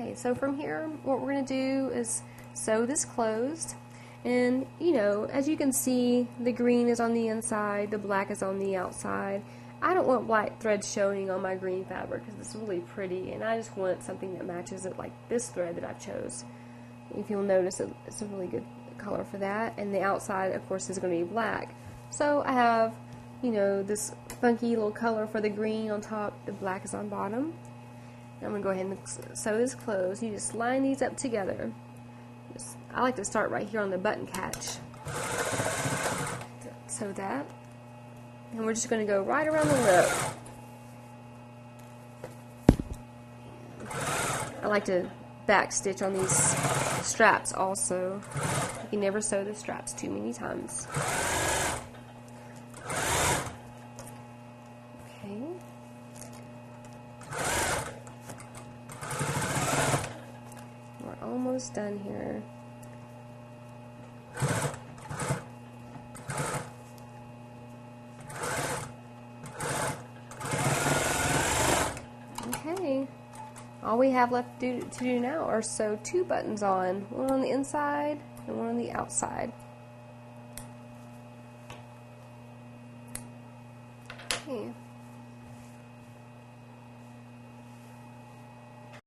Okay, so from here, what we're going to do is sew this closed. And, you know, as you can see, the green is on the inside, the black is on the outside. I don't want black thread showing on my green fabric because it's really pretty, and I just want something that matches it, like this thread that I've chose. If you'll notice, it's a really good color for that. And the outside, of course, is going to be black. So I have, you know, this funky little color for the green on top, the black is on bottom. I'm going to go ahead and sew this closed. You just line these up together. I like to start right here on the button catch. Sew that. And we're just going to go right around the lip. I like to back stitch on these straps also. You can never sew the straps too many times. Okay. We're almost done here. All we have left to do now are sew 2 buttons on, one on the inside and one on the outside. Okay.